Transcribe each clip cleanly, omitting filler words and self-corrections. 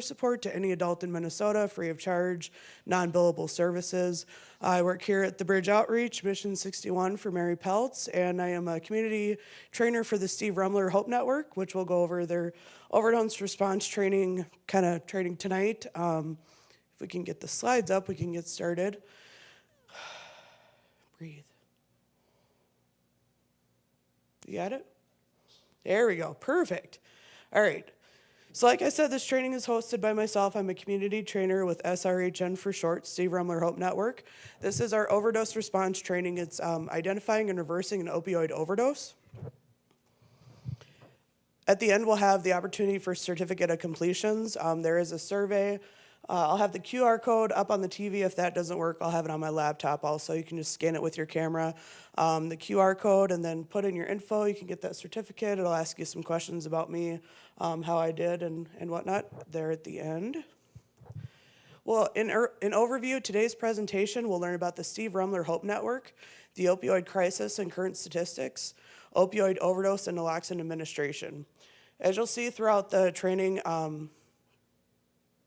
support to any adult in Minnesota, free of charge, non-billable services. I work here at the Bridge Outreach, Mission 61 for Mary Peltz, and I am a community trainer for the Steve Rumler Hope Network, which will go over their overdose response training, tonight. If we can get the slides up, we can get started. Breathe. You got it? There we go. Perfect. All right. So like I said, this training is hosted by myself. I'm a community trainer with SRHN for short, Steve Rumler Hope Network. This is our overdose response training. It's identifying and reversing an opioid overdose. At the end, we'll have the opportunity for certificate of completions. There is a survey. I'll have the QR code up on the TV. If that doesn't work, I'll have it on my laptop also. You can just scan it with your camera, the QR code, and then put in your info. You can get that certificate. It'll ask you some questions about me, how I did and whatnot there at the end. Well, in overview, today's presentation, we'll learn about the Steve Rumler Hope Network, the opioid crisis and current statistics, opioid overdose and naloxone administration. As you'll see throughout the training,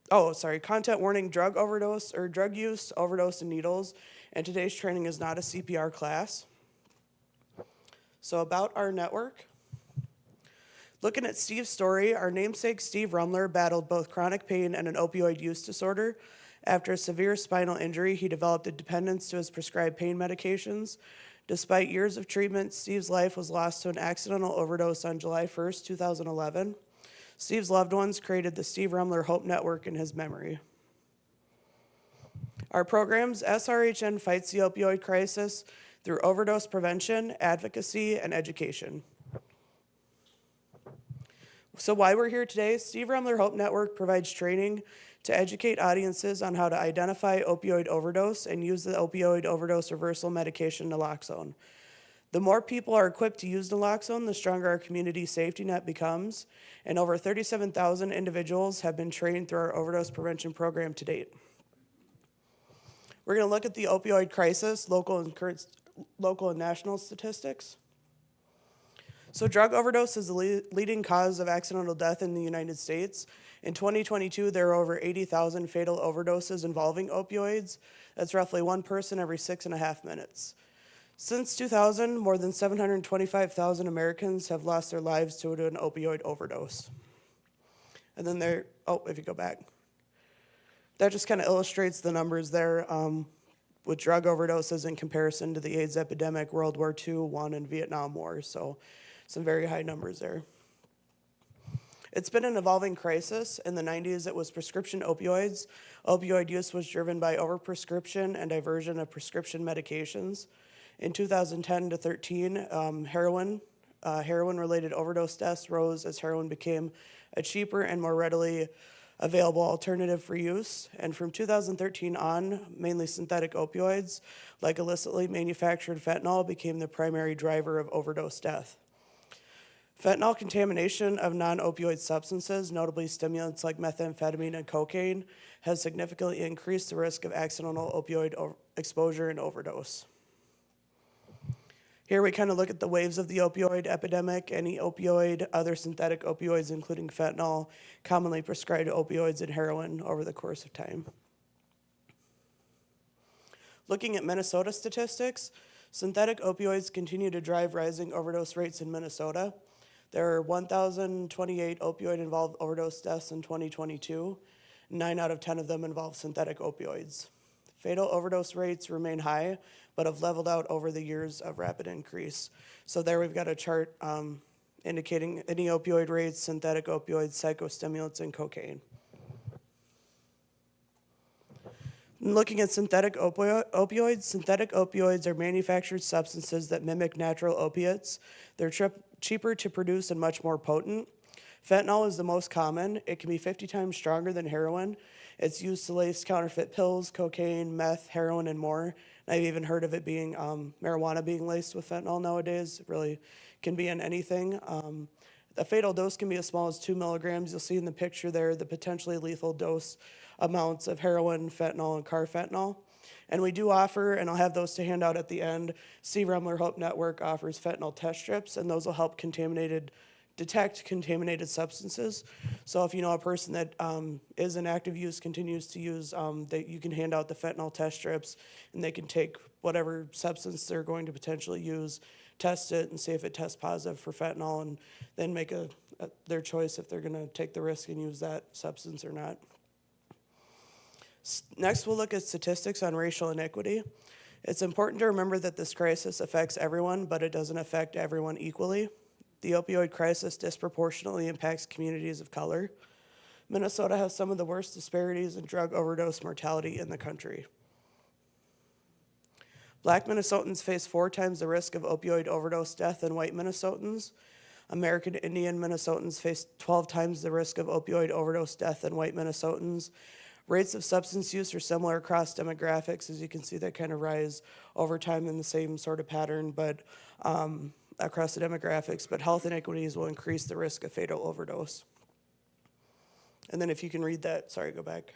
content warning, drug overdose or drug use, overdose, and needles. And today's training is not a CPR class. So about our network. Looking at Steve's story, our namesake Steve Rumler battled both chronic pain and an opioid use disorder. After a severe spinal injury, he developed a dependence to his prescribed pain medications. Despite years of treatment, Steve's life was lost to an accidental overdose on July 1st, 2011. Steve's loved ones created the Steve Rumler Hope Network in his memory. Our programs, SRHN fights the opioid crisis through overdose prevention, advocacy, and education. So why we're here today, Steve Rumler Hope Network provides training to educate audiences on how to identify opioid overdose and use the opioid overdose reversal medication naloxone. The more people are equipped to use naloxone, the stronger our community safety net becomes, and over 37,000 individuals have been trained through our overdose prevention program to date. We're going to look at the opioid crisis, local and national statistics. So drug overdose is the leading cause of accidental death in the United States. In 2022, there were over 80,000 fatal overdoses involving opioids. That's roughly one person every 6.5 minutes. Since 2000, more than 725,000 Americans have lost their lives due to an opioid overdose. And then if you go back. That just kind of illustrates the numbers there with drug overdoses in comparison to the AIDS epidemic, World War II, I, and Vietnam War. So some very high numbers there. It's been an evolving crisis. In the 90s, it was prescription opioids. Opioid use was driven by overprescription and diversion of prescription medications. In 2010 to 13, heroin-related overdose deaths rose as heroin became a cheaper and more readily available alternative for use. And from 2013 on, mainly synthetic opioids, like illicitly manufactured fentanyl, became the primary driver of overdose death. Fentanyl contamination of non-opioid substances, notably stimulants like methamphetamine and cocaine, has significantly increased the risk of accidental opioid exposure and overdose. Here we kind of look at the waves of the opioid epidemic. Any opioid, other synthetic opioids, including fentanyl, commonly prescribed opioids and heroin over the course of time. Looking at Minnesota statistics, synthetic opioids continue to drive rising overdose rates in Minnesota. There are 1,028 opioid-involved overdose deaths in 2022. 9 out of 10 of them involve synthetic opioids. Fatal overdose rates remain high, but have leveled out over the years of rapid increase. So there we've got a chart indicating any opioid rates, synthetic opioids, psychostimulants, and cocaine. Looking at synthetic opioids are manufactured substances that mimic natural opiates. They're cheaper to produce and much more potent. Fentanyl is the most common. It can be 50 times stronger than heroin. It's used to lace counterfeit pills, cocaine, meth, heroin, and more. And I've even heard of it being marijuana being laced with fentanyl nowadays. It really can be in anything. The fatal dose can be as small as 2 milligrams. You'll see in the picture there the potentially lethal dose amounts of heroin, fentanyl, and carfentanil. And we do offer, and I'll have those to hand out at the end, Steve Rumler Hope Network offers fentanyl test strips, and those will help detect contaminated substances. So if you know a person that is in active use, continues to use, that you can hand out the fentanyl test strips, and they can take whatever substance they're going to potentially use, test it, and see if it tests positive for fentanyl, and then make their choice if they're going to take the risk and use that substance or not. Next, we'll look at statistics on racial inequity. It's important to remember that this crisis affects everyone, but it doesn't affect everyone equally. The opioid crisis disproportionately impacts communities of color. Minnesota has some of the worst disparities in drug overdose mortality in the country. Black Minnesotans face 4 times the risk of opioid overdose death than white Minnesotans. American Indian Minnesotans face 12 times the risk of opioid overdose death than white Minnesotans. Rates of substance use are similar across demographics. As you can see, they kind of rise over time in the same sort of pattern, but across the demographics, but health inequities will increase the risk of fatal overdose. And then if you can read that, sorry, go back.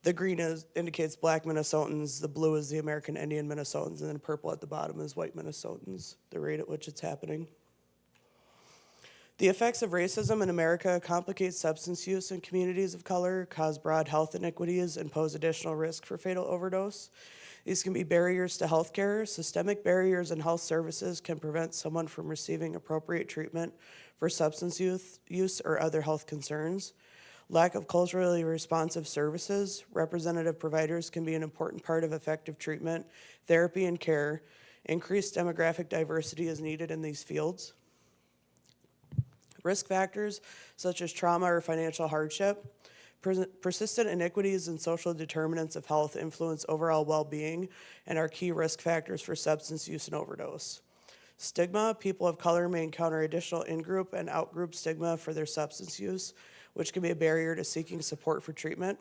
The green indicates Black Minnesotans, the blue is the American Indian Minnesotans, and then purple at the bottom is white Minnesotans, the rate at which it's happening. The effects of racism in America complicate substance use in communities of color, cause broad health inequities, and pose additional risk for fatal overdose. These can be barriers to health care. Systemic barriers in health services can prevent someone from receiving appropriate treatment for substance use or other health concerns. Lack of culturally responsive services. Representative providers can be an important part of effective treatment, therapy, and care. Increased demographic diversity is needed in these fields. Risk factors such as trauma or financial hardship. Persistent inequities and social determinants of health influence overall well-being and are key risk factors for substance use and overdose. Stigma. People of color may encounter additional in-group and out-group stigma for their substance use, which can be a barrier to seeking support for treatment.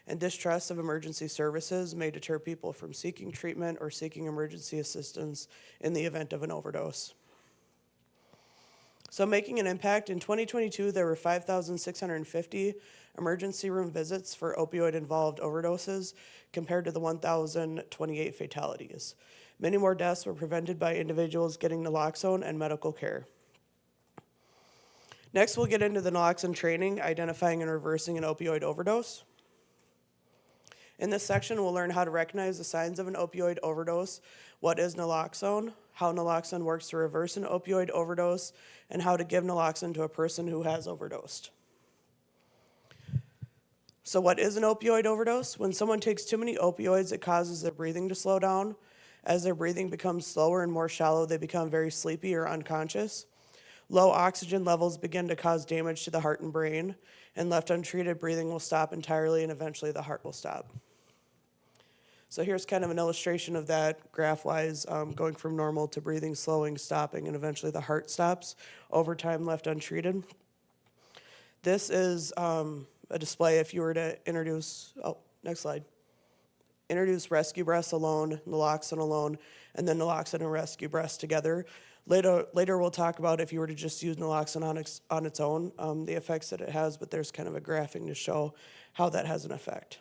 And distrust of emergency services may deter people from seeking treatment or seeking emergency assistance in the event of an overdose. So making an impact, in 2022, there were 5,650 emergency room visits for opioid-involved overdoses compared to the 1,028 fatalities. Many more deaths were prevented by individuals getting naloxone and medical care. Next, we'll get into the naloxone training, identifying and reversing an opioid overdose. In this section, we'll learn how to recognize the signs of an opioid overdose, what is naloxone, how naloxone works to reverse an opioid overdose, and how to give naloxone to a person who has overdosed. So what is an opioid overdose? When someone takes too many opioids, it causes their breathing to slow down. As their breathing becomes slower and more shallow, they become very sleepy or unconscious. Low oxygen levels begin to cause damage to the heart and brain, and left untreated, breathing will stop entirely, and eventually the heart will stop. So here's kind of an illustration of that graph-wise, going from normal to breathing, slowing, stopping, and eventually the heart stops over time left untreated. This is a display if you were to introduce, next slide. Introduce rescue breaths alone, naloxone alone, and then naloxone and rescue breaths together. Later we'll talk about if you were to just use naloxone on its own, the effects that it has, but there's kind of a graphing to show how that has an effect.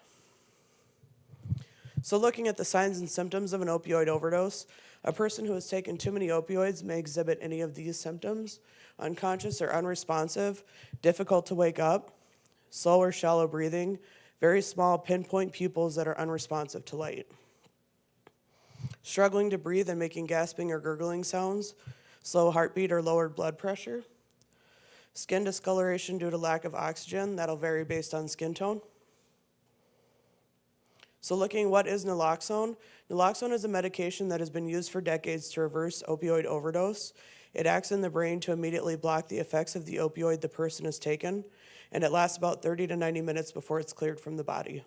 So looking at the signs and symptoms of an opioid overdose, a person who has taken too many opioids may exhibit any of these symptoms: unconscious or unresponsive, difficult to wake up, slow or shallow breathing, very small pinpoint pupils that are unresponsive to light, struggling to breathe and making gasping or gurgling sounds, slow heartbeat or lowered blood pressure, skin discoloration due to lack of oxygen, that'll vary based on skin tone. So looking, what is naloxone? Naloxone is a medication that has been used for decades to reverse opioid overdose. It acts in the brain to immediately block the effects of the opioid the person has taken, and it lasts about 30 to 90 minutes before it's cleared from the body.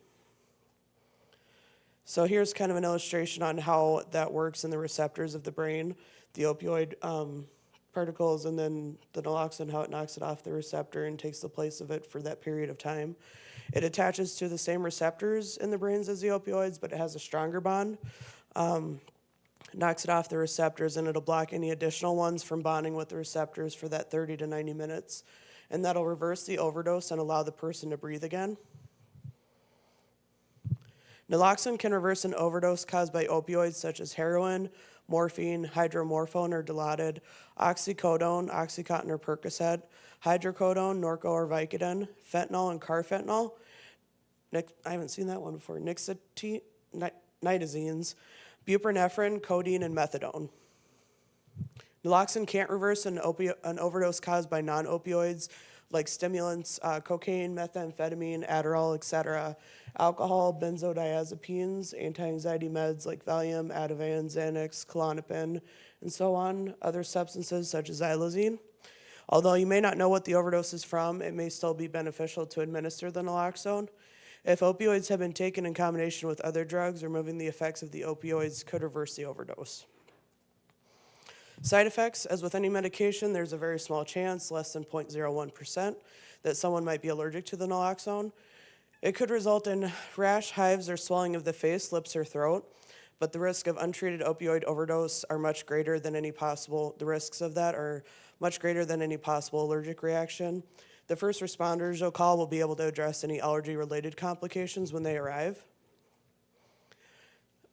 So here's kind of an illustration on how that works in the receptors of the brain, the opioid particles, and then the naloxone, how it knocks it off the receptor and takes the place of it for that period of time. It attaches to the same receptors in the brains as the opioids, but it has a stronger bond. Knocks it off the receptors, and it'll block any additional ones from bonding with the receptors for that 30 to 90 minutes. And that'll reverse the overdose and allow the person to breathe again. Naloxone can reverse an overdose caused by opioids such as heroin, morphine, hydromorphone or Dilaudid, oxycodone, Oxycontin or Percocet, hydrocodone, Norco or Vicodin, fentanyl and carfentanil. I haven't seen that one before. Nitazines, buprenorphine, codeine, and methadone. Naloxone can't reverse an overdose caused by non-opioids like stimulants, cocaine, methamphetamine, Adderall, etc., alcohol, benzodiazepines, anti-anxiety meds like Valium, Ativan, Xanax, Klonopin, and so on, other substances such as xylazine. Although you may not know what the overdose is from, it may still be beneficial to administer the naloxone. If opioids have been taken in combination with other drugs, removing the effects of the opioids could reverse the overdose. Side effects, as with any medication, there's a very small chance, less than 0.01%, that someone might be allergic to the naloxone. It could result in rash, hives, or swelling of the face, lips, or throat, but the risk of untreated opioid overdose are much greater than any possible, the risks of that are much greater than any possible allergic reaction. The first responders you'll call will be able to address any allergy-related complications when they arrive.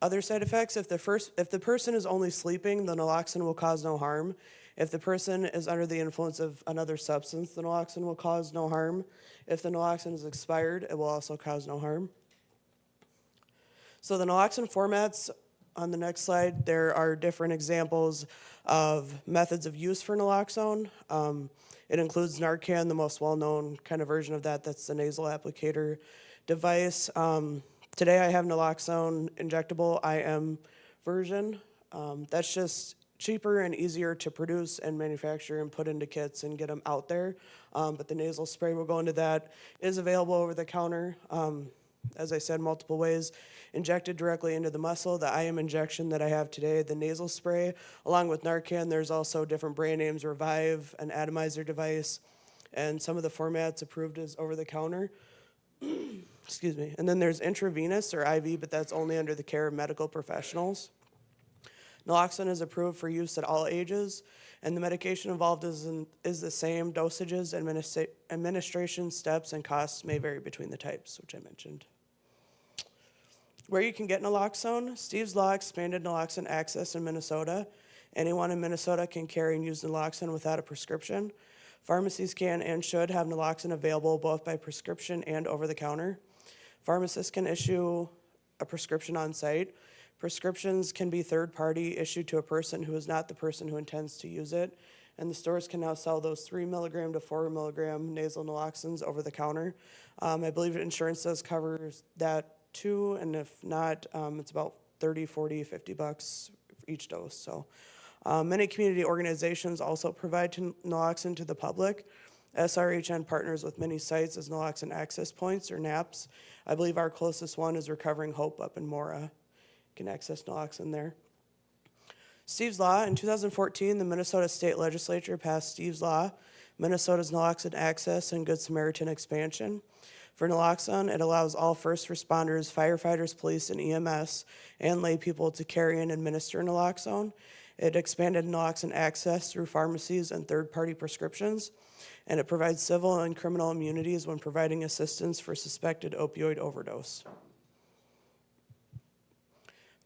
Other side effects, if the person is only sleeping, the naloxone will cause no harm. If the person is under the influence of another substance, the naloxone will cause no harm. If the naloxone is expired, it will also cause no harm. So the naloxone formats on the next slide, there are different examples of methods of use for naloxone. It includes Narcan, the most well-known kind of version of that. That's the nasal applicator device. Today I have naloxone injectable IM version. That's just cheaper and easier to produce and manufacture and put into kits and get them out there. But the nasal spray will go into that. It is available over the counter, as I said, multiple ways. Injected directly into the muscle, the IM injection that I have today, the nasal spray, along with Narcan, there's also different brand names, Revive, an atomizer device, and some of the formats approved as over the counter. Excuse me. And then there's intravenous or IV, but that's only under the care of medical professionals. Naloxone is approved for use at all ages, and the medication involved is the same. Dosages, administration steps, and costs may vary between the types, which I mentioned. Where you can get naloxone, Steve's Law expanded naloxone access in Minnesota. Anyone in Minnesota can carry and use naloxone without a prescription. Pharmacies can and should have naloxone available both by prescription and over the counter. Pharmacists can issue a prescription on site. Prescriptions can be third-party, issued to a person who is not the person who intends to use it. And the stores can now sell those 3 milligram to 4 milligram nasal naloxones over the counter. I believe insurance does cover that too, and if not, it's about 30, 40, 50 bucks for each dose. So many community organizations also provide naloxone to the public. SRHN partners with many sites as naloxone access points or NAPs. I believe our closest one is Recovering Hope up in Mora. You can access naloxone there. Steve's Law. In 2014, the Minnesota State Legislature passed Steve's Law, Minnesota's naloxone access and Good Samaritan expansion. For naloxone, it allows all first responders, firefighters, police, and EMS, and lay people to carry and administer naloxone. It expanded naloxone access through pharmacies and third-party prescriptions, and it provides civil and criminal immunities when providing assistance for suspected opioid overdose.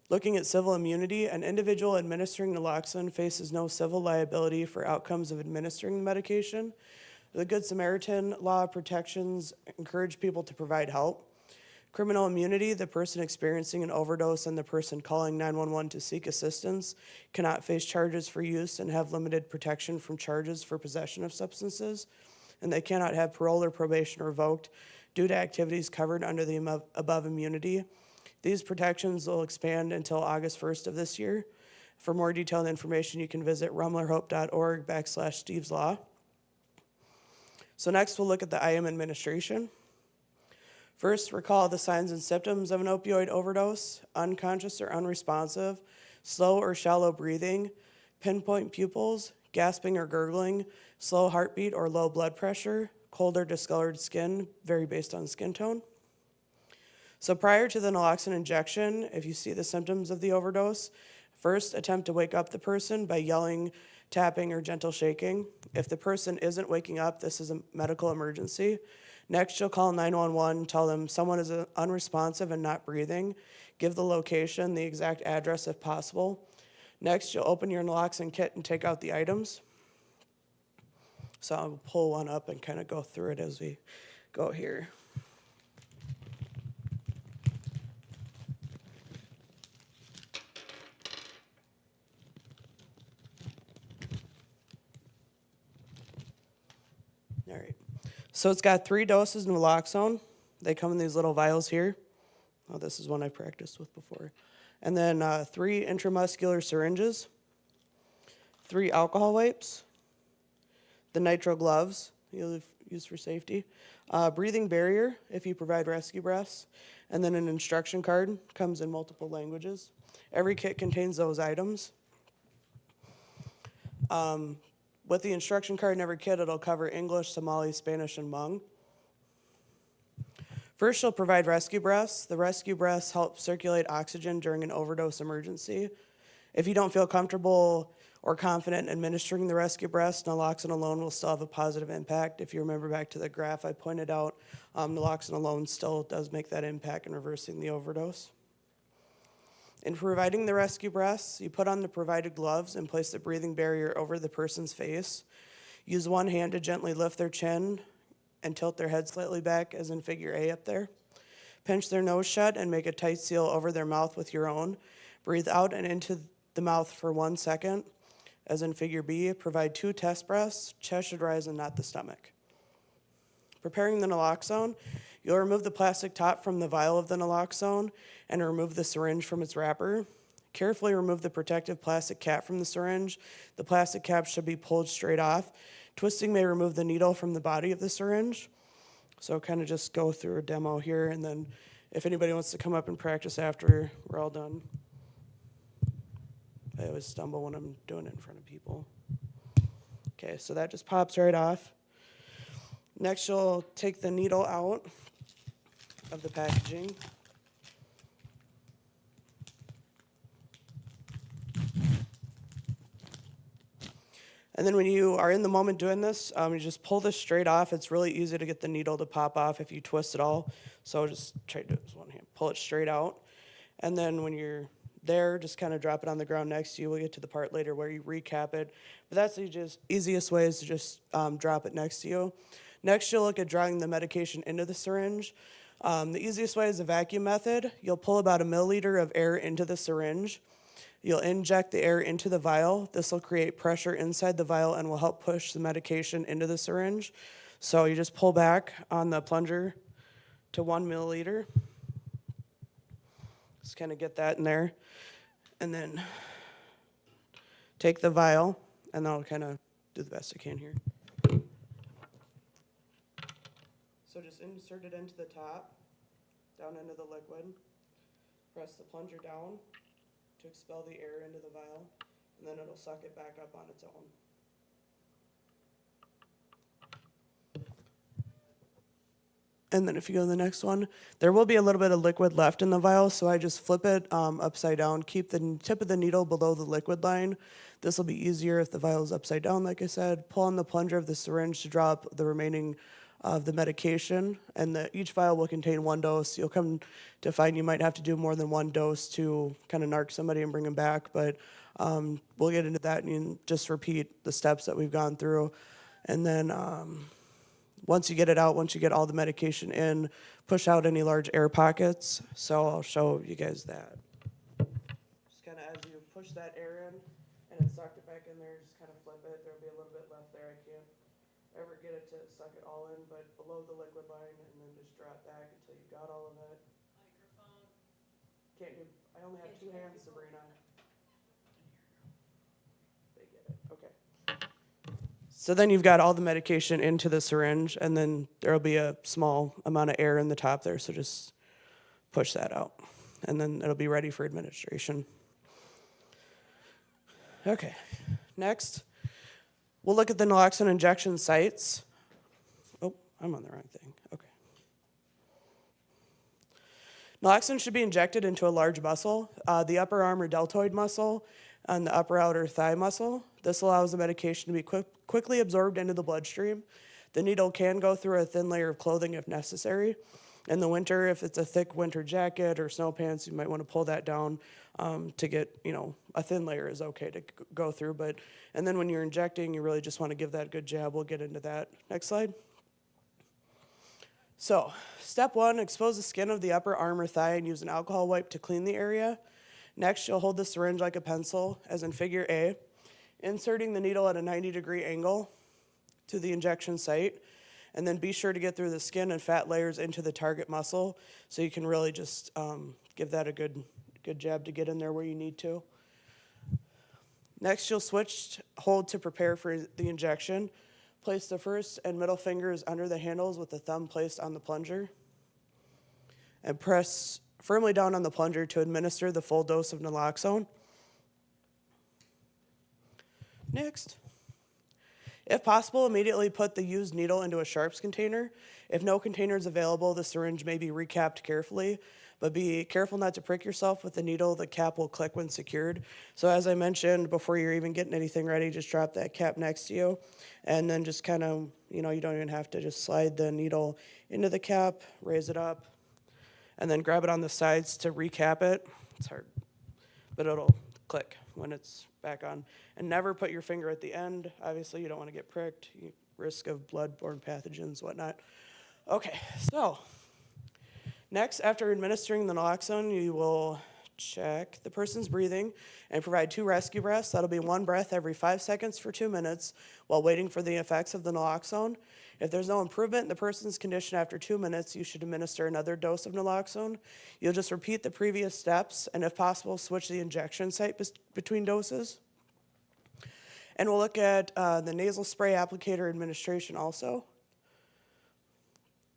Looking at civil immunity, an individual administering naloxone faces no civil liability for outcomes of administering the medication. The Good Samaritan law protections encourage people to provide help. Criminal immunity, the person experiencing an overdose and the person calling 911 to seek assistance cannot face charges for use and have limited protection from charges for possession of substances, and they cannot have parole or probation revoked due to activities covered under the above immunity. These protections will expand until August 1st of this year. For more detailed information, you can visit rumlerhope.org/Steve's Law. So next we'll look at the IM administration. First, recall the signs and symptoms of an opioid overdose: unconscious or unresponsive, slow or shallow breathing, pinpoint pupils, gasping or gurgling, slow heartbeat or low blood pressure, cold or discolored skin, vary based on skin tone. So prior to the naloxone injection, if you see the symptoms of the overdose, first attempt to wake up the person by yelling, tapping, or gentle shaking. If the person isn't waking up, this is a medical emergency. Next, you'll call 911, tell them someone is unresponsive and not breathing. Give the location, the exact address if possible. Next, you'll open your naloxone kit and take out the items. So I'll pull one up and kind of go through it as we go here. All right. So it's got 3 doses of naloxone. They come in these little vials here. Oh, this is one I practiced with before. And then 3 intramuscular syringes, 3 alcohol wipes, the nitro gloves you'll use for safety, breathing barrier if you provide rescue breaths, and then an instruction card. Comes in multiple languages. Every kit contains those items. With the instruction card in every kit, it'll cover English, Somali, Spanish, and Hmong. First, she'll provide rescue breaths. The rescue breaths help circulate oxygen during an overdose emergency. If you don't feel comfortable or confident administering the rescue breaths, naloxone alone will still have a positive impact. If you remember back to the graph I pointed out, naloxone alone still does make that impact in reversing the overdose. In providing the rescue breaths, you put on the provided gloves and place the breathing barrier over the person's face. Use one hand to gently lift their chin and tilt their head slightly back, as in figure A up there. Pinch their nose shut and make a tight seal over their mouth with your own. Breathe out and into the mouth for 1 second, as in figure B. Provide 2 test breaths. Chest should rise and not the stomach. Preparing the naloxone, you'll remove the plastic top from the vial of the naloxone and remove the syringe from its wrapper. Carefully remove the protective plastic cap from the syringe. The plastic cap should be pulled straight off. Twisting may remove the needle from the body of the syringe. So kind of just go through a demo here, and then if anybody wants to come up and practice after we're all done. I always stumble when I'm doing it in front of people. Okay, so that just pops right off. Next, you'll take the needle out of the packaging. And then when you are in the moment doing this, you just pull this straight off. It's really easy to get the needle to pop off if you twist it all. So just try to do it with one hand. Pull it straight out. And then when you're there, just kind of drop it on the ground next to you. We'll get to the part later where you recap it. But that's the easiest way is to just drop it next to you. Next, you'll look at drawing the medication into the syringe. The easiest way is the vacuum method. You'll pull about 1 milliliter of air into the syringe. You'll inject the air into the vial. This will create pressure inside the vial and will help push the medication into the syringe. So you just pull back on the plunger to 1 milliliter. Just kind of get that in there. And then take the vial, and I'll kind of do the best I can here. So just insert it into the top, down into the liquid. Press the plunger down to expel the air into the vial, and then it'll suck it back up on its own. And then if you go to the next one, there will be a little bit of liquid left in the vial, so I just flip it upside down, keep the tip of the needle below the liquid line. This will be easier if the vial is upside down, like I said. Pull on the plunger of the syringe to drop the remaining of the medication, and each vial will contain 1 dose. You'll come to find you might have to do more than 1 dose to kind of narc somebody and bring them back, but we'll get into that and you just repeat the steps that we've gone through. And then once you get it out, once you get all the medication in, push out any large air pockets. So I'll show you guys that. Just kind of as you push that air in and it sucked it back in there, just kind of flip it. There'll be a little bit left there. I can't ever get it to suck it all in, but below the liquid line, and then just drop back until you got all of it. Microphone. Can't do, I only have 2 hands, Sabrina. They get it, okay. So then you've got all the medication into the syringe, and then there'll be a small amount of air in the top there, so just push that out. And then it'll be ready for administration. Okay, next. We'll look at the naloxone injection sites. Oh, I'm on the wrong thing. Okay. Naloxone should be injected into a large muscle, the upper arm or deltoid muscle, and the upper outer thigh muscle. This allows the medication to be quickly absorbed into the bloodstream. The needle can go through a thin layer of clothing if necessary. In the winter, if it's a thick winter jacket or snow pants, you might want to pull that down to get, a thin layer is okay to go through. And then when you're injecting, you really just want to give that a good jab. We'll get into that. Next slide. So, step 1, expose the skin of the upper arm or thigh and use an alcohol wipe to clean the area. Next, you'll hold the syringe like a pencil, as in figure A, inserting the needle at a 90-degree angle to the injection site. And then be sure to get through the skin and fat layers into the target muscle so you can really just give that a good jab to get in there where you need to. Next, you'll switch hold to prepare for the injection. Place the first and middle fingers under the handles with the thumb placed on the plunger. And press firmly down on the plunger to administer the full dose of naloxone. Next. If possible, immediately put the used needle into a sharps container. If no container is available, the syringe may be recapped carefully, but be careful not to prick yourself with the needle. The cap will click when secured. So as I mentioned, before you're even getting anything ready, just drop that cap next to you, and then just kind of, you don't even have to just slide the needle into the cap, raise it up, and then grab it on the sides to recap it. It's hard, but it'll click when it's back on. And never put your finger at the end. Obviously, you don't want to get pricked. Risk of blood-borne pathogens, whatnot. Okay, so next, after administering the naloxone, you will check the person's breathing and provide 2 rescue breaths. That'll be 1 breath every 5 seconds for 2 minutes while waiting for the effects of the naloxone. If there's no improvement in the person's condition after 2 minutes, you should administer another dose of naloxone. You'll just repeat the previous steps, and if possible, switch the injection site between doses. And we'll look at the nasal spray applicator administration also.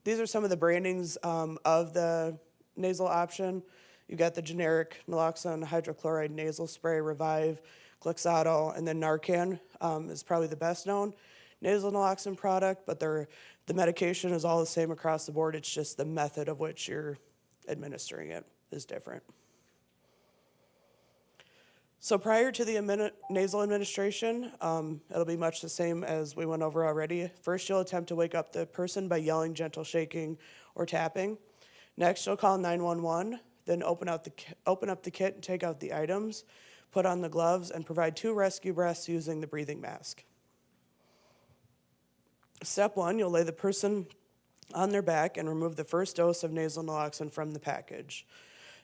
These are some of the brandings of the nasal option. You've got the generic naloxone hydrochloride nasal spray, Revive, Glixado, and then Narcan is probably the best known nasal naloxone product, but the medication is all the same across the board. It's just the method of which you're administering it is different. So prior to the nasal administration, it'll be much the same as we went over already. First, you'll attempt to wake up the person by yelling, gentle shaking, or tapping. Next, you'll call 911, then open up the kit and take out the items, put on the gloves, and provide 2 rescue breaths using the breathing mask. Step 1, you'll lay the person on their back and remove the first dose of nasal naloxone from the package.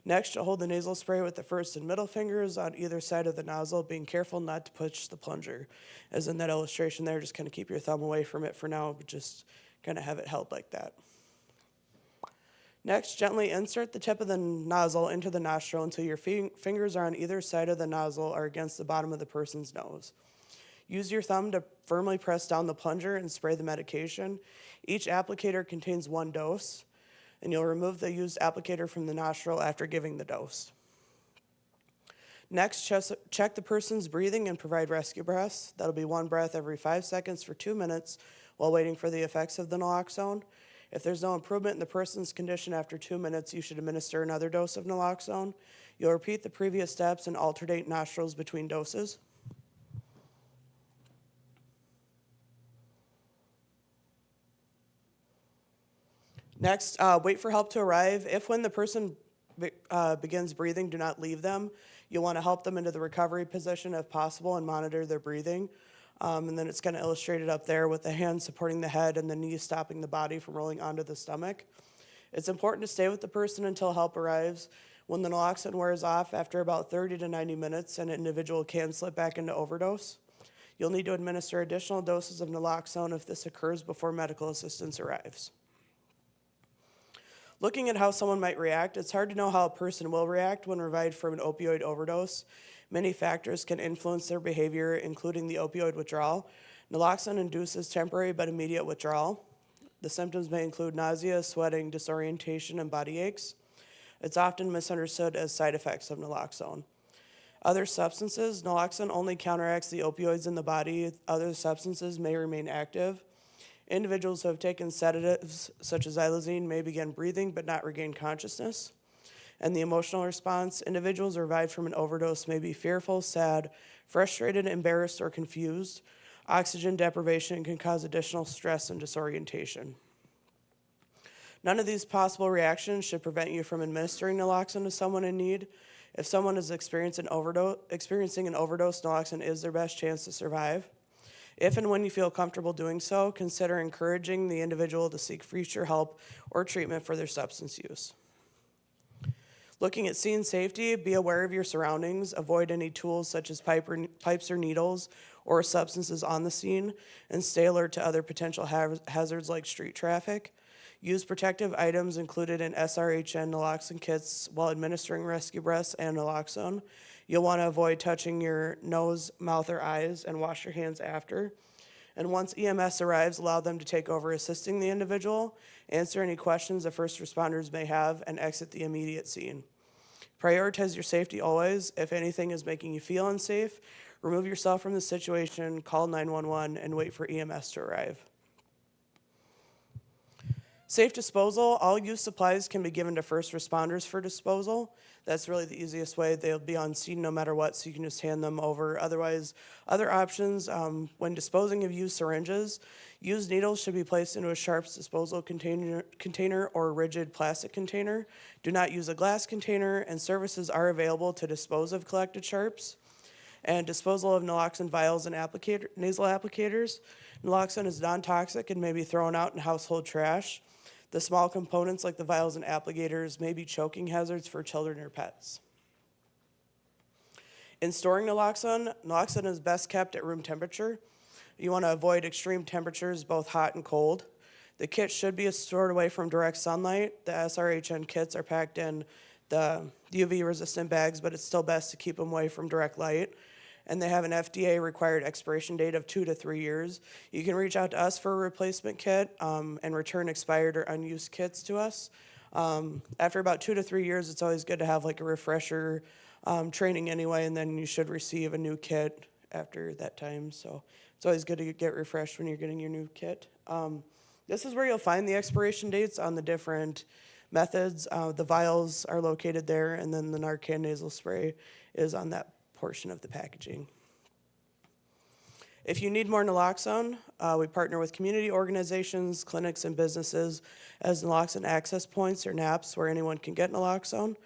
Next, you'll hold the nasal spray with the first and middle fingers on either side of the nozzle, being careful not to push the plunger. As in that illustration there, just kind of keep your thumb away from it for now, but just kind of have it held like that. Next, gently insert the tip of the nozzle into the nostril until your fingers are on either side of the nozzle or against the bottom of the person's nose. Use your thumb to firmly press down the plunger and spray the medication. Each applicator contains 1 dose, and you'll remove the used applicator from the nostril after giving the dose. Next, check the person's breathing and provide rescue breaths. That'll be 1 breath every 5 seconds for 2 minutes while waiting for the effects of the naloxone. If there's no improvement in the person's condition after 2 minutes, you should administer another dose of naloxone. You'll repeat the previous steps and alternate nostrils between doses. Next, wait for help to arrive. If when the person begins breathing, do not leave them. You'll want to help them into the recovery position if possible and monitor their breathing. And then it's kind of illustrated up there with the hands supporting the head and the knees stopping the body from rolling onto the stomach. It's important to stay with the person until help arrives. When the naloxone wears off after about 30 to 90 minutes, an individual can slip back into overdose. You'll need to administer additional doses of naloxone if this occurs before medical assistance arrives. Looking at how someone might react, it's hard to know how a person will react when revived from an opioid overdose. Many factors can influence their behavior, including the opioid withdrawal. Naloxone induces temporary but immediate withdrawal. The symptoms may include nausea, sweating, disorientation, and body aches. It's often misunderstood as side effects of naloxone. Other substances, naloxone only counteracts the opioids in the body. Other substances may remain active. Individuals who have taken sedatives, such as xylazine, may begin breathing but not regain consciousness. And the emotional response, individuals revived from an overdose may be fearful, sad, frustrated, embarrassed, or confused. Oxygen deprivation can cause additional stress and disorientation. None of these possible reactions should prevent you from administering naloxone to someone in need. If someone is experiencing an overdose, naloxone is their best chance to survive. If and when you feel comfortable doing so, consider encouraging the individual to seek future help or treatment for their substance use. Looking at scene safety, be aware of your surroundings. Avoid any tools such as pipes or needles or substances on the scene, and stay alert to other potential hazards like street traffic. Use protective items included in SRHN naloxone kits while administering rescue breaths and naloxone. You'll want to avoid touching your nose, mouth, or eyes, and wash your hands after. And once EMS arrives, allow them to take over assisting the individual, answer any questions the first responders may have, and exit the immediate scene. Prioritize your safety always. If anything is making you feel unsafe, remove yourself from the situation, call 911, and wait for EMS to arrive. Safe disposal. All used supplies can be given to first responders for disposal. That's really the easiest way. They'll be on scene no matter what, so you can just hand them over. Otherwise, other options, when disposing of used syringes, used needles should be placed into a sharps disposal container or a rigid plastic container. Do not use a glass container, and services are available to dispose of collected sharps. And disposal of naloxone vials and nasal applicators. Naloxone is non-toxic and may be thrown out in household trash. The small components like the vials and applicators may be choking hazards for children or pets. In storing naloxone, naloxone is best kept at room temperature. You want to avoid extreme temperatures, both hot and cold. The kit should be stored away from direct sunlight. The SRHN kits are packed in the UV-resistant bags, but it's still best to keep them away from direct light. And they have an FDA-required expiration date of 2 to 3 years. You can reach out to us for a replacement kit and return expired or unused kits to us. After about 2 to 3 years, it's always good to have like a refresher training anyway, and then you should receive a new kit after that time. So it's always good to get refreshed when you're getting your new kit. This is where you'll find the expiration dates on the different methods. The vials are located there, and then the Narcan nasal spray is on that portion of the packaging. If you need more naloxone, we partner with community organizations, clinics, and businesses as naloxone access points or NAPs where anyone can get naloxone.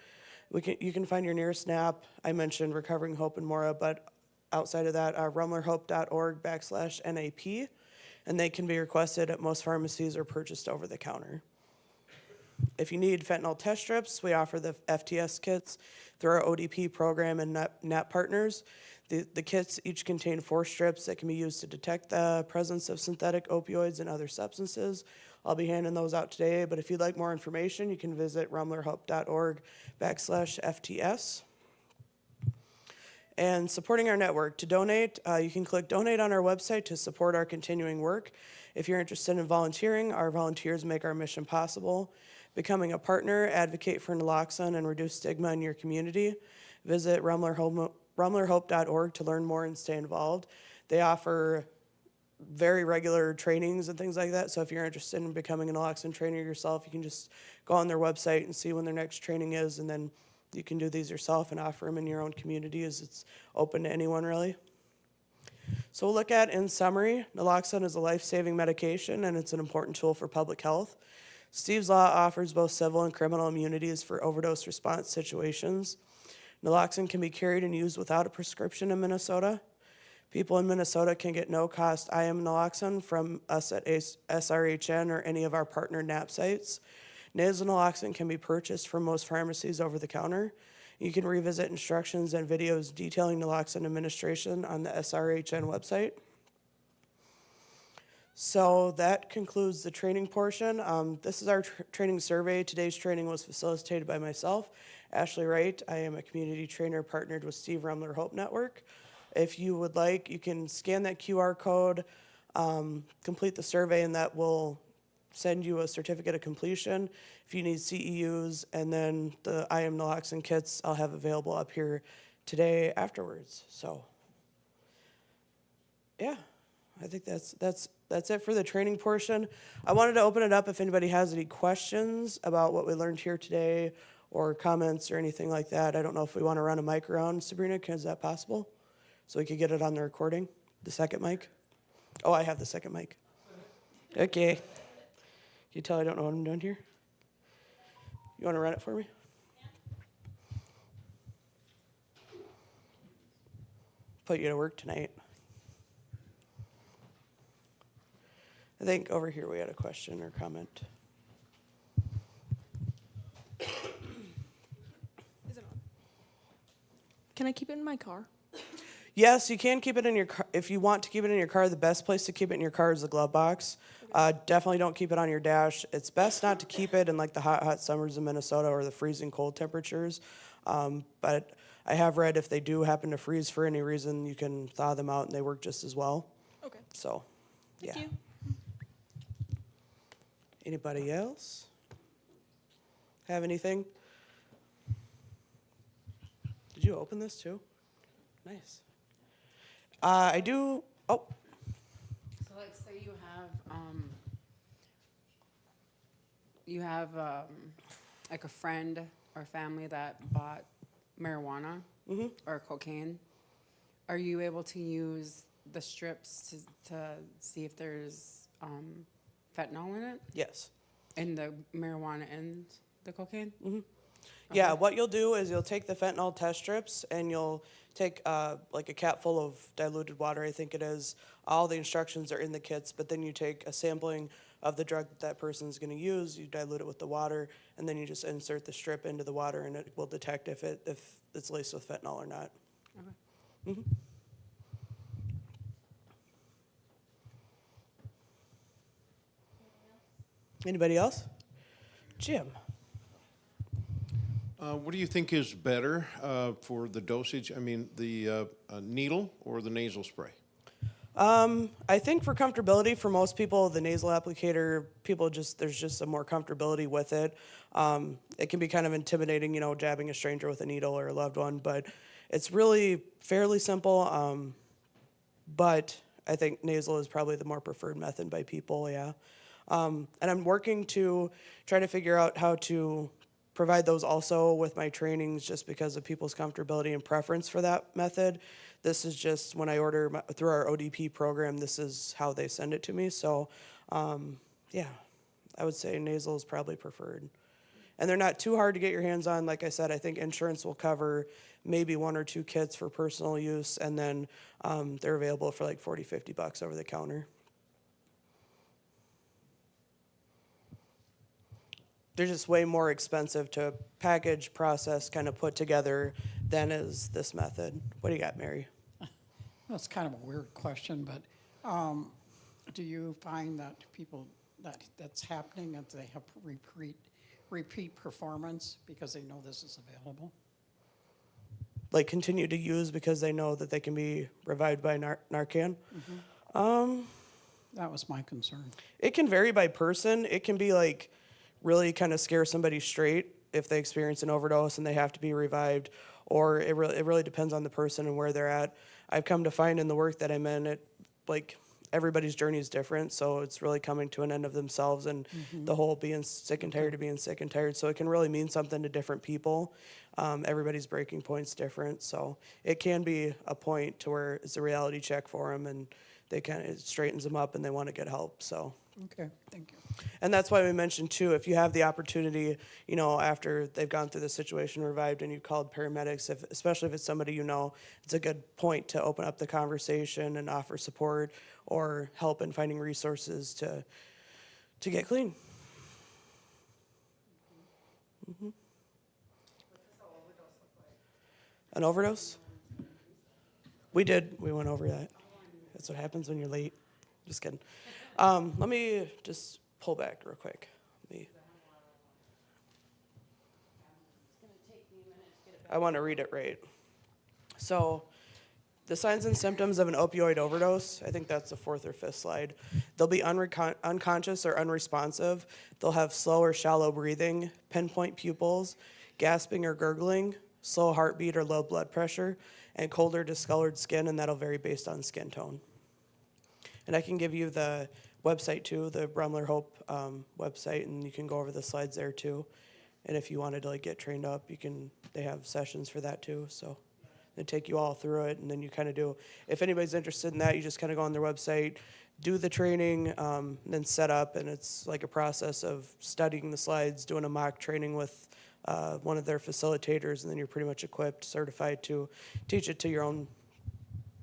You can find your nearest NAP. I mentioned Recovering Hope in Mora, but outside of that, rumlerhope.org/NAP, and they can be requested at most pharmacies or purchased over the counter. If you need fentanyl test strips, we offer the FTS kits through our ODP program and NAP partners. The kits each contain 4 strips that can be used to detect the presence of synthetic opioids and other substances. I'll be handing those out today, but if you'd like more information, you can visit rumlerhope.org/FTS. And supporting our network. To donate, you can click donate on our website to support our continuing work. If you're interested in volunteering, our volunteers make our mission possible. Becoming a partner, advocate for naloxone, and reduce stigma in your community. Visit rumlerhope.org to learn more and stay involved. They offer very regular trainings and things like that, so if you're interested in becoming a naloxone trainer yourself, you can just go on their website and see when their next training is, and then you can do these yourself and offer them in your own community, as it's open to anyone really. So we'll look at, in summary, naloxone is a life-saving medication and it's an important tool for public health. Steve's Law offers both civil and criminal immunities for overdose response situations. Naloxone can be carried and used without a prescription in Minnesota. People in Minnesota can get no-cost IM naloxone from us at SRHN or any of our partner NAP sites. Nasal naloxone can be purchased from most pharmacies over the counter. You can revisit instructions and videos detailing naloxone administration on the SRHN website. So that concludes the training portion. This is our training survey. Today's training was facilitated by myself, Ashley Wright. I am a community trainer partnered with Steve Rumler Hope Network. If you would like, you can scan that QR code, complete the survey, and that will send you a certificate of completion. If you need CEUs, and then the IM naloxone kits I'll have available up here today afterwards. So yeah, I think that's it for the training portion. I wanted to open it up if anybody has any questions about what we learned here today or comments or anything like that. I don't know if we want to run a mic around, Sabrina, is that possible? So we could get it on the recording, the second mic. Oh, I have the second mic. Okay. Can you tell I don't know what I'm doing here? You want to run it for me? Put you to work tonight. I think over here we had a question or comment. Is it on? Can I keep it in my car? Yes, you can keep it in your car. If you want to keep it in your car, the best place to keep it in your car is the glove box. Definitely don't keep it on your dash. It's best not to keep it in like the hot summers in Minnesota or the freezing cold temperatures. But I have read if they do happen to freeze for any reason, you can thaw them out and they work just as well. Okay. So, yeah. Thank you. Anybody else have anything? Did you open this too? Nice. I do. Oh, So let's say you have like a friend or family that bought marijuana or cocaine. Are you able to use the strips to see if there's fentanyl in it? yes. In the marijuana and the cocaine? Yeah, what you'll do is you'll take the fentanyl test strips and you'll take like a cap full of diluted water, I think it is. All the instructions are in the kits, but then you take a sampling of the drug that person's going to use, you dilute it with the water, and then you just insert the strip into the water and it will detect if it's laced with fentanyl or not. Okay. Anybody else? Jim? What do you think is better for the dosage? I mean, the needle or the nasal spray? I think for comfortability, for most people, the nasal applicator, there's just some more comfortability with it. It can be kind of intimidating, jabbing a stranger with a needle or a loved one, but it's really fairly simple. But I think nasal is probably the more preferred method by people, yeah. And I'm working to try to figure out how to provide those also with my trainings just because of people's comfortability and preference for that method. This is just when I order through our ODP program, this is how they send it to me. So, yeah, I would say nasal is probably preferred. And they're not too hard to get your hands on. Like I said, I think insurance will cover maybe 1 or 2 kits for personal use, and then they're available for like $40, $50 over the counter. They're just way more expensive to package, process, kind of put together than is this method. What do you got, Mary? That's kind of a weird question, but do you find that people that's happening, that they have repeat performance because they know this is available? Like continue to use because they know that they can be revived by Narcan? That was my concern. It can vary by person. It can be like really kind of scare somebody straight if they experience an overdose and they have to be revived, or it really depends on the person and where they're at. I've come to find in the work that I'm in, everybody's journey is different, so it's really coming to an end of themselves and the whole being sick and tired of being sick and tired. So it can really mean something to different people. Everybody's breaking point's different, so it can be a point to where it's a reality check for them and it straightens them up and they want to get help. So. Okay, thank you. And that's why we mentioned too, if you have the opportunity, after they've gone through the situation, revived, and you called paramedics, especially if it's somebody it's a good point to open up the conversation and offer support or help in finding resources to get clean. An overdose? We went over that. That's what happens when you're late. Just kidding. Let me just pull back real quick. I want to read it right. So, the signs and symptoms of an opioid overdose, I think that's the 4th or 5th slide. They'll be unconscious or unresponsive. They'll have slow or shallow breathing, pinpoint pupils, gasping or gurgling, slow heartbeat or low blood pressure, and cold or discolored skin, and that'll vary based on skin tone. And I can give you the website too, the Brumler Hope website, and you can go over the slides there too. And if you wanted to get trained up, they have sessions for that too. So they take you all through it, and then you kind of do. If anybody's interested in that, you just kind of go on their website, do the training, then set up, and it's like a process of studying the slides, doing a mock training with one of their facilitators, and then you're pretty much equipped, certified to teach it to your own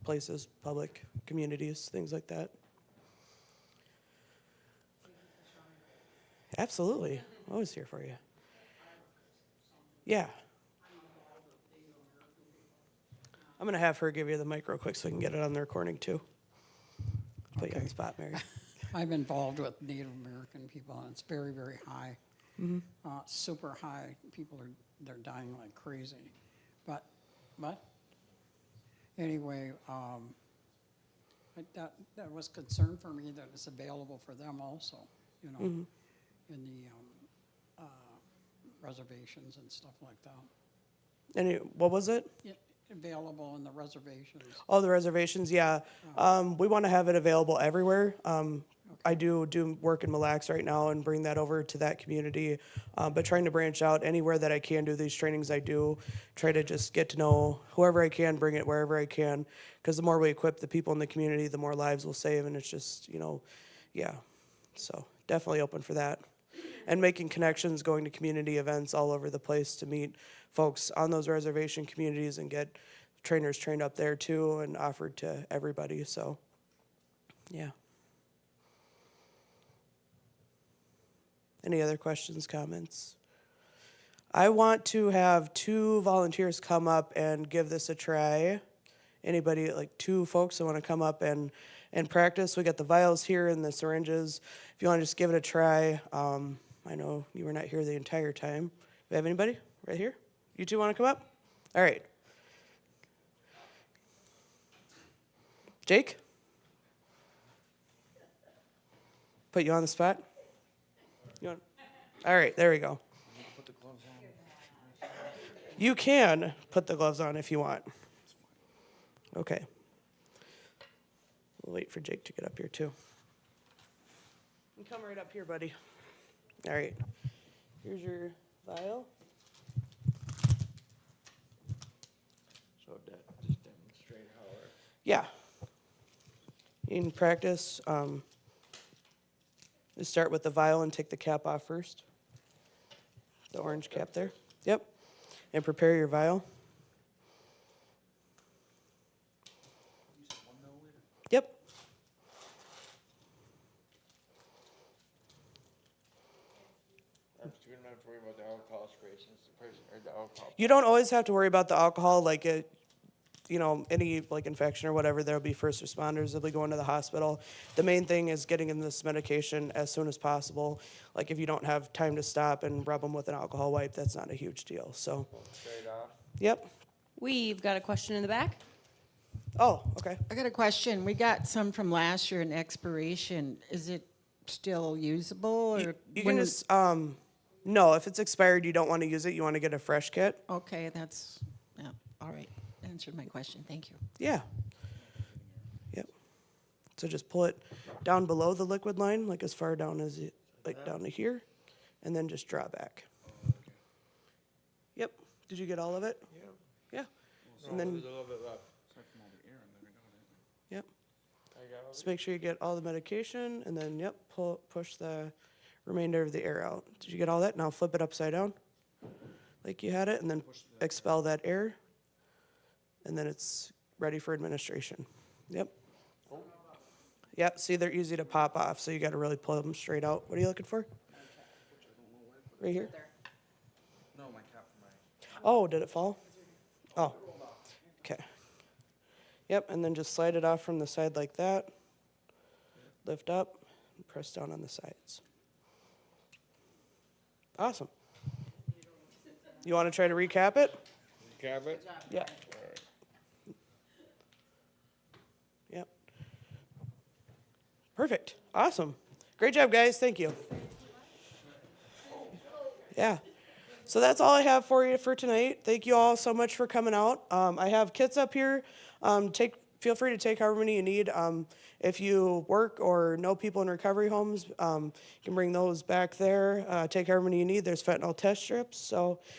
places, public communities, things like that. Absolutely. Always here for you. Yeah. I'm going to have her give you the mic real quick so we can get it on the recording too. Put you on the spot, Mary. I'm involved with Native American people, and it's very, very high. Super high. People they're dying like crazy. But anyway, that was concern for me that it's available for them also, you know, in the reservations and stuff like that. What was it? Available in the reservations. Oh, the reservations, yeah. We want to have it available everywhere. I do work in Mille Lacs right now and bring that over to that community, but trying to branch out anywhere that I can do these trainings. I do try to just get to know whoever I can, bring it wherever I can, because the more we equip the people in the community, the more lives we'll save, and it's just, you know, yeah. So definitely open for that. And making connections, going to community events all over the place to meet folks on those reservation communities and get trainers trained up there too and offered to everybody, so, yeah. Any other questions, comments? I want to have 2 volunteers come up and give this a try. Anybody, like 2 folks that want to come up and practice? We got the vials here and the syringes. If you want to just give it a try, I know you were not here the entire time. Do we have anybody right here? You 2 want to come up? All right. Jake? Put you on the spot? You want? All right, there we go. You can put the gloves on if you want. Okay. We'll wait for Jake to get up here too. You come right up here, buddy. All right. Here's your vial. So just demonstrate how it. Yeah. In practice, just start with the vial and take the cap off first. The orange cap there. Yep. And prepare your vial. Yep. You don't have to worry about the alcohol spray since the person, or the alcohol. You don't always have to worry about the alcohol, like any like infection or whatever. There'll be first responders. They'll be going to the hospital. The main thing is getting in this medication as soon as possible. Like if you don't have time to stop and rub them with an alcohol wipe, that's not a huge deal. So, Straight off. yep. We've got a question in the back. Oh, okay. I got a question. We got some from last year in expiration. Is it still usable or? You when can is- just no. If it's expired, you don't want to use it. You want to get a fresh kit. Okay, that's, yeah, all right. Answered my question. Thank you. Yeah. Yep. So just pull it down below the liquid line, like as far down as it, like down to here, and then just draw back. Yep. Did you get all of it? Yeah. And then, There's a little bit left. yep. I got Just make sure you get all the medication, and then, yep, push the remainder of the air out. Did you get all that? Now flip it upside down, like you had it, and then expel that air, and then it's ready for administration. Yep. Yep, see, they're easy to pop off, so you gotta really pull them straight out. What are you looking for? Right here? No, my cap for my. Oh, did it fall? Oh, okay. Yep, and then just slide it off from the side like that. Lift up, and press down on the sides. Awesome. You want to try to recap it? Cap it? Yeah. Yep. Perfect. Awesome. Great job, guys. Thank you. Yeah. So that's all I have for you for tonight. Thank you all so much for coming out. I have kits up here. Feel free to take however many you need. If you work or know people in recovery homes, you can bring those back there. Take however many you need. There's fentanyl test strips. So